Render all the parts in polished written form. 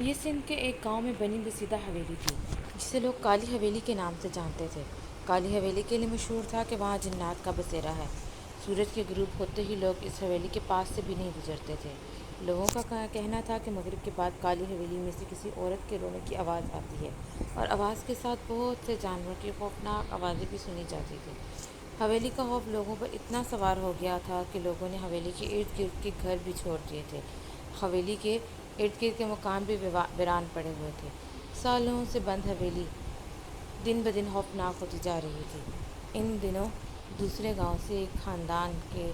یہ سندھ کے ایک گاؤں میں بنی بسیدہ حویلی تھی جسے لوگ کالی حویلی کے نام سے جانتے تھے۔ کالی حویلی کے لیے مشہور تھا کہ وہاں جنات کا بسیرا ہے۔ سورج کے غروب ہوتے ہی لوگ اس حویلی کے پاس سے بھی نہیں گزرتے تھے۔ لوگوں کا کہنا تھا کہ مغرب کے بعد کالی حویلی میں سے کسی عورت کے رونے کی آواز آتی ہے، اور آواز کے ساتھ بہت سے جانوروں کی خوفناک آوازیں بھی سنی جاتی تھیں۔ حویلی کا خوف لوگوں پر اتنا سوار ہو گیا تھا کہ لوگوں نے حویلی کے ارد گرد کے گھر بھی چھوڑ دیے تھے۔ حویلی کے ارد گرد کے مکان بھی ویران پڑے ہوئے تھے۔ سالوں سے بند حویلی دن بدن خوفناک ہوتی جا رہی تھی۔ ان دنوں دوسرے گاؤں سے ایک خاندان کے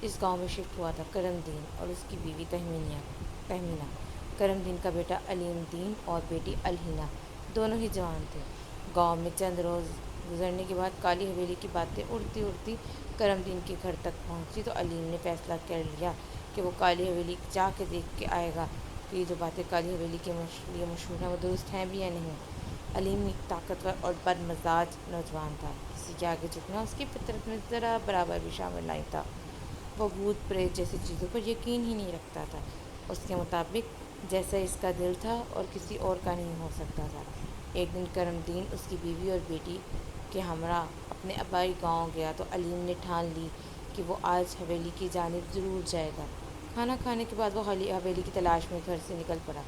اس گاؤں میں شفٹ ہوا تھا، کرم دین اور اس کی بیوی تہمینہ۔ کرم دین کا بیٹا علیم دین اور بیٹی الہینہ دونوں ہی جوان تھے۔ گاؤں میں چند روز گزرنے کے بعد کالی حویلی کی باتیں اڑتی اڑتی کرم دین کے گھر تک پہنچی تو علیم نے فیصلہ کر لیا کہ وہ کالی حویلی جا کے دیکھ کے آئے گا کہ یہ جو باتیں کالی حویلی کے لیے مشہور ہیں وہ درست ہیں بھی یا نہیں۔ علیم ایک طاقتور اور بد مزاج نوجوان تھا۔ کسی کے آگے جھکنا اس کی فطرت میں ذرا برابر بھی شامل نہیں تھا۔ وہ بھوت پریت جیسی چیزوں پر یقین ہی نہیں رکھتا تھا۔ اس کے مطابق جیسا اس کا دل تھا اور کسی اور کا نہیں ہو سکتا تھا۔ ایک دن کرم دین اس کی بیوی اور بیٹی کے ہمراہ اپنے آبائی گاؤں گیا تو علیم نے ٹھان لی کہ وہ آج حویلی کی جانب ضرور جائے گا۔ کھانا کھانے کے بعد وہ حویلی کی تلاش میں گھر سے نکل پڑا۔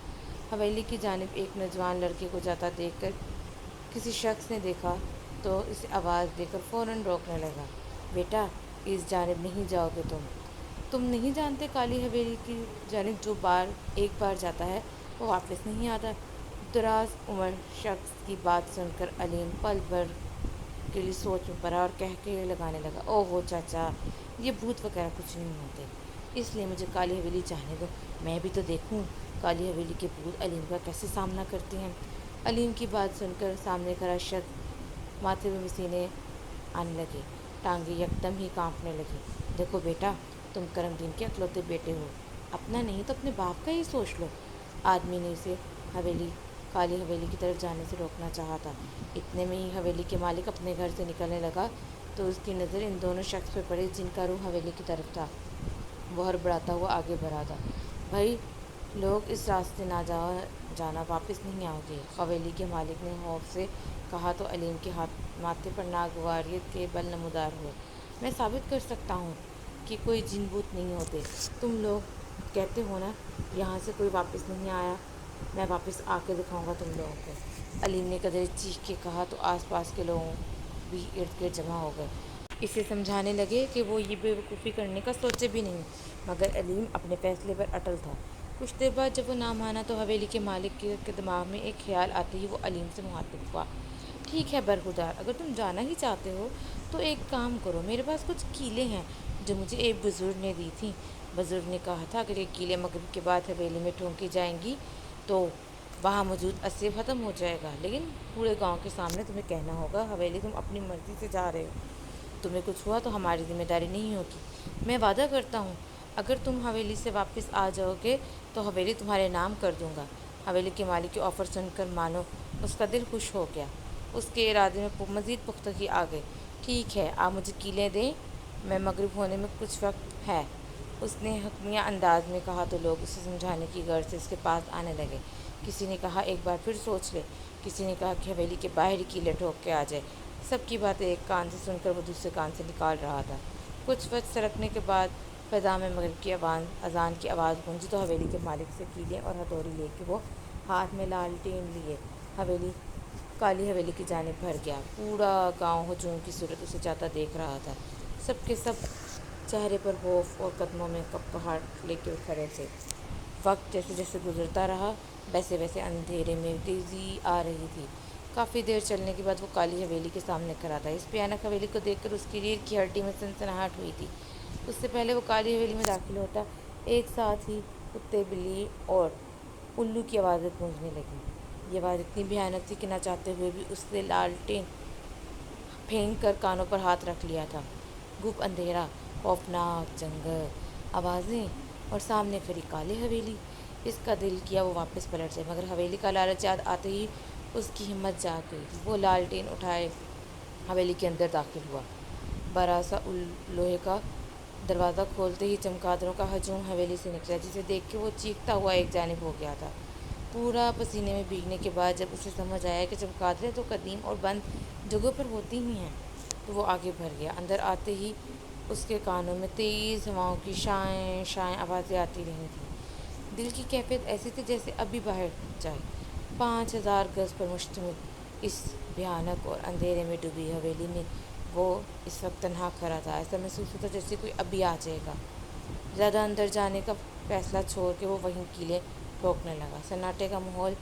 حویلی کی جانب ایک نوجوان لڑکے کو جاتا دیکھ کر کسی شخص نے دیکھا تو اسے آواز دے کر فوراً روکنے لگا۔ بیٹا، اس جانب نہیں جاؤ گے تم نہیں جانتے کالی حویلی کی جانب جو ایک بار جاتا ہے وہ واپس نہیں آتا۔ دراز عمر شخص کی بات سن کر علیم پل بھر کے لیے سوچ میں پڑا اور کہہ لگانے لگا، او ہو چاچا، یہ بھوت وغیرہ کچھ نہیں ہوتے، اس لیے مجھے کالی حویلی جانے دو، میں بھی تو دیکھوں کالی حویلی کے بھوت علیم کا کیسے سامنا کرتے ہیں۔ علیم کی بات سن کر سامنے کھڑا شخص ماتھے میں پسینے آنے لگے، ٹانگیں یکدم ہی کانپنے لگی۔ دیکھو بیٹا، تم کرم دین کے اکلوتے بیٹے ہو، اپنا نہیں تو اپنے باپ کا ہی سوچ لو۔ آدمی نے اسے کالی حویلی کی طرف جانے سے روکنا چاہا تھا۔ اتنے میں ہی حویلی کے مالک اپنے گھر سے نکلنے لگا تو اس کی نظر ان دونوں شخص پہ پڑی جن کا روح حویلی کی طرف تھا۔ وہ ہڑبڑاتا ہوا آگے بڑھا تھا، بھائی لوگ اس راستے نہ جانا، واپس نہیں آؤ گے، حویلی کے مالک نے خوف سے کہا تو علیم کے ماتھے پر ناگواریت کے بل نمودار ہوئے۔ میں ثابت کر سکتا ہوں کہ کوئی جن بوت نہیں ہوتے، تم لوگ کہتے ہو نا یہاں سے کوئی واپس نہیں آیا، میں واپس آ کے دکھاؤں گا تم لوگوں کو۔ علیم نے قدرے چیخ کے کہا تو آس پاس کے لوگوں بھی ارد گرد جمع ہو گئے، اسے سمجھانے لگے کہ وہ یہ بے وقوفی کرنے کا سوچے بھی نہیں، مگر علیم اپنے فیصلے پر اٹل تھا۔ کچھ دیر بعد جب وہ نہ مانا تو حویلی کے مالک کے دماغ میں ایک خیال آتے ہی وہ علیم سے مخاطب ہوا، ٹھیک ہے برخودار، اگر تم جانا ہی چاہتے ہو تو ایک کام کرو، میرے پاس کچھ کیلیں ہیں جو مجھے ایک بزرگ نے دی تھیں۔ بزرگ نے کہا تھا اگر یہ کیلیں مغرب کے بعد حویلی میں ٹھونکی جائیں گی تو وہاں موجود اسیر ختم ہو جائے گا، لیکن پورے گاؤں کے سامنے تمہیں کہنا ہوگا حویلی تم اپنی مرضی سے جا رہے ہو، تمہیں کچھ ہوا تو ہماری ذمہ داری نہیں ہوگی۔ میں وعدہ کرتا ہوں اگر تم حویلی سے واپس آ جاؤ گے تو حویلی تمہارے نام کر دوں گا۔ حویلی کے مالک کے آفر سن کر مانو اس کا دل خوش ہو گیا، اس کے ارادے میں مزید پختگی آ گئی۔ ٹھیک ہے، آپ مجھے کیلیں دیں، میں مغرب ہونے میں کچھ وقت ہے، اس نے حکمیہ انداز میں کہا تو لوگ اسے سمجھانے کی غرض سے اس کے پاس آنے لگے۔ کسی نے کہا ایک بار پھر سوچ لے، کسی نے کہا کہ حویلی کے باہر ہی کیلیں ٹھوک کے آ جائے۔ سب کی باتیں ایک کان سے سن کر وہ دوسرے کان سے نکال رہا تھا۔ کچھ وقت سرکنے کے بعد فضا میں مغرب کی اذان کی آواز گونجی تو حویلی کے مالک سے کیلیں اور ہتھوڑی لے کے وہ ہاتھ میں لالٹین لیے کالی حویلی کی جانب بھر گیا۔ پورا گاؤں ہجوم کی صورت اسے جاتا دیکھ رہا تھا، سب کے سب چہرے پر خوف اور قدموں میں کپکپاہٹ لے کے کھڑے تھے۔ وقت جیسے جیسے گزرتا رہا ویسے ویسے اندھیرے میں تیزی آ رہی تھی۔ کافی دیر چلنے کے بعد وہ کالی حویلی کے سامنے کھڑا تھا۔ اس بھیانک حویلی کو دیکھ کر اس کی ریڑھ کی ہڈی میں سنسناہٹ ہوئی تھی۔ اس سے پہلے وہ کالی حویلی میں داخل ہوتا ایک ساتھ ہی کتے، بلی اور الو کی آوازیں گونجنے لگیں۔ یہ آواز اتنی بھیانک تھی کہ نہ چاہتے ہوئے بھی اس نے لالٹین پھینک کر کانوں پر ہاتھ رکھ لیا تھا۔ گپ اندھیرا، خوفناک جنگل، آوازیں اور سامنے کھڑی کالی حویلی۔ اس کا دل کیا وہ واپس پلٹ جائے، مگر حویلی کا لالچ یاد آتے ہی اس کی ہمت جاگ گئی۔ وہ لالٹین اٹھائے حویلی کے اندر داخل ہوا۔ بڑا سا لوہے کا دروازہ کھولتے ہی چمگادڑوں کا ہجوم حویلی سے نکلا، جسے دیکھ کے وہ چیختا ہوا ایک جانب ہو گیا تھا۔ پورا پسینے میں بھیگنے کے بعد جب اسے سمجھ آیا کہ چمگادڑیں تو قدیم اور بند جگہوں پر ہوتی ہی ہیں، تو وہ آگے بڑھ گیا۔ اندر آتے ہی اس کے کانوں میں تیز ہواؤں کی شائیں شائیں آوازیں آتی رہی تھیں۔ دل کی کیفیت ایسی تھی جیسے ابھی باہر جائے۔ 5,000 گز پر مشتمل اس بھیانک اور اندھیرے میں ڈوبی حویلی میں وہ اس وقت تنہا کھڑا تھا۔ ایسا محسوس ہوتا جیسے کوئی ابھی آ جائے گا۔ زیادہ اندر جانے کا فیصلہ چھوڑ کے وہ وہیں کیلیں ٹھوکنے لگا۔ سناٹے کا ماحول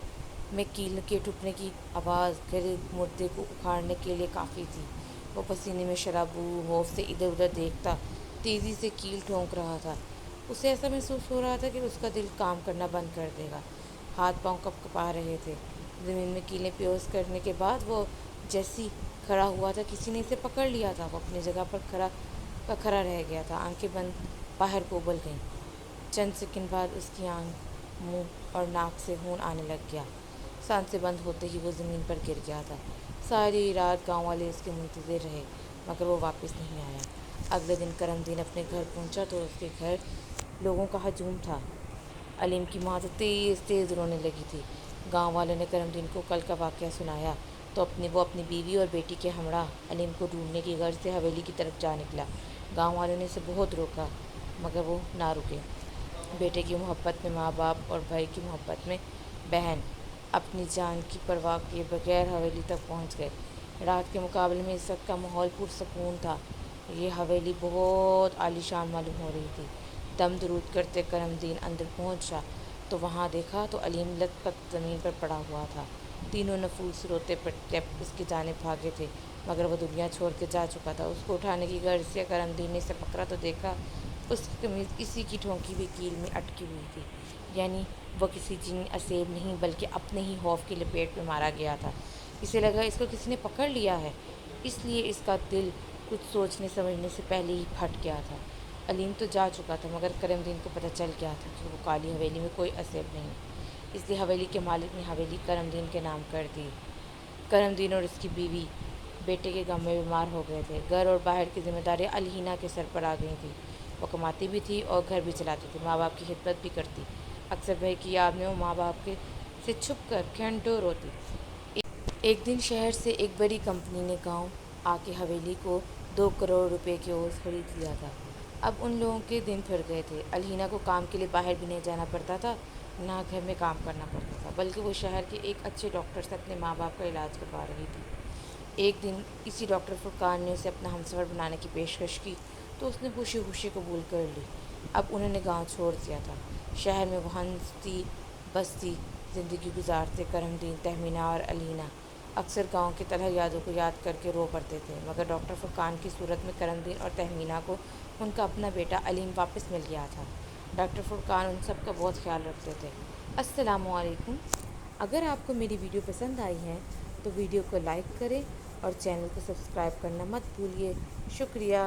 میں کیل کے ٹوٹنے کی آواز گھرے مردے کو اکھاڑنے کے لیے کافی تھی۔ وہ پسینے میں شرابور خوف سے ادھر ادھر دیکھتا تیزی سے کیل ٹھونک رہا تھا۔ اسے ایسا محسوس ہو رہا تھا کہ اس کا دل کام کرنا بند کر دے گا۔ ہاتھ پاؤں کپ کپا رہے تھے۔ زمین میں کیلیں پیوست کرنے کے بعد وہ جیسی کھڑا ہوا تھا کسی نے اسے پکڑ لیا تھا۔ وہ اپنی جگہ پر کھڑا رہ گیا تھا۔ آنکھیں بند باہر کو ابل گئیں۔ چند سیکنڈ بعد اس کی آنکھ، منہ اور ناک سے خون آنے لگ گیا۔ سانسیں بند ہوتے ہی وہ زمین پر گر گیا تھا۔ ساری رات گاؤں والے اس کے منتظر رہے مگر وہ واپس نہیں آیا۔ اگلے دن کرم دین اپنے گھر پہنچا تو اس کے گھر لوگوں کا ہجوم تھا۔ علیم کی ماں تو تیز تیز رونے لگی تھی۔ گاؤں والوں نے کرم دین کو کل کا واقعہ سنایا تو وہ اپنی بیوی اور بیٹی کے ہمراہ علیم کو ڈھونڈنے کی غرض سے حویلی کی طرف جا نکلا۔ گاؤں والوں نے اسے بہت روکا مگر وہ نہ رکے۔ بیٹے کی محبت میں ماں باپ اور بھائی کی محبت میں بہن اپنی جان کی پرواہ کیے بغیر حویلی تک پہنچ گئے۔ رات کے مقابلے میں اس وقت کا ماحول پرسکون تھا۔ یہ حویلی بہت عالی شان معلوم ہو رہی تھی۔ دم درود کرتے کرم دین اندر پہنچا تو وہاں دیکھا تو علیم لت پت زمین پر پڑا ہوا تھا۔ تینوں نفوس روتے پٹتے اس کی جانب بھاگے تھے مگر وہ دنیا چھوڑ کے جا چکا تھا۔ اس کو اٹھانے کی غرض سے کرم دین نے اسے پکڑا تو دیکھا اس کی قمیض اسی کی ٹھونکی ہوئی کیل میں اٹکی ہوئی تھی، یعنی وہ کسی جنی اسیب نہیں بلکہ اپنے ہی خوف کی لپیٹ میں مارا گیا تھا۔ اسے لگا اس کو کسی نے پکڑ لیا ہے، اس لیے اس کا دل کچھ سوچنے سمجھنے سے پہلے ہی پھٹ گیا تھا۔ علیم تو جا چکا تھا مگر کرم دین کو پتہ چل گیا تھا کہ وہ کالی حویلی میں کوئی اسیب نہیں، اس لیے حویلی کے مالک نے حویلی کرم دین کے نام کر دی۔ کرم دین اور اس کی بیوی بیٹے کے غم میں بیمار ہو گئے تھے۔ گھر اور باہر کی ذمہ داریاں الہینہ کے سر پر آ گئی تھیں۔ وہ کماتی بھی تھی اور گھر بھی چلاتی تھی، ماں باپ کی خدمت بھی کرتی۔ اکثر بھائی کی یاد میں وہ ماں باپ سے چھپ کر گھنٹوں روتی۔ ایک دن شہر سے ایک بڑی کمپنی نے گاؤں آ کے حویلی کو 2 کروڑ روپے کے عوض خرید لیا تھا۔ اب ان لوگوں کے دن پھر گئے تھے۔ الہینہ کو کام کے لیے باہر بھی نہیں جانا پڑتا تھا، نہ گھر میں کام کرنا پڑتا تھا، بلکہ وہ شہر کے ایک اچھے ڈاکٹر سے اپنے ماں باپ کا علاج کروا رہی تھی۔ ایک دن اسی ڈاکٹر فرقان نے اسے اپنا ہمسفر بنانے کی پیشکش کی تو اس نے خوشی خوشی قبول کر لی۔ اب انہوں نے گاؤں چھوڑ دیا تھا۔ شہر میں وہ ہنستی بستی زندگی گزارتے کرم دین، تہمینہ اور الہینہ اکثر گاؤں کی تلخ یادوں کو یاد کر کے رو پڑتے تھے مگر ڈاکٹر فرقان کی صورت میں کرم دین اور تہمینہ کو ان کا اپنا بیٹا علیم واپس مل گیا تھا۔ ڈاکٹر فرقان ان سب کا بہت خیال رکھتے تھے۔ السلام علیکم۔ اگر آپ کو میری ویڈیو پسند آئی ہے تو ویڈیو کو لائک کریں اور چینل کو سبسکرائب کرنا مت بھولیے۔ شکریہ۔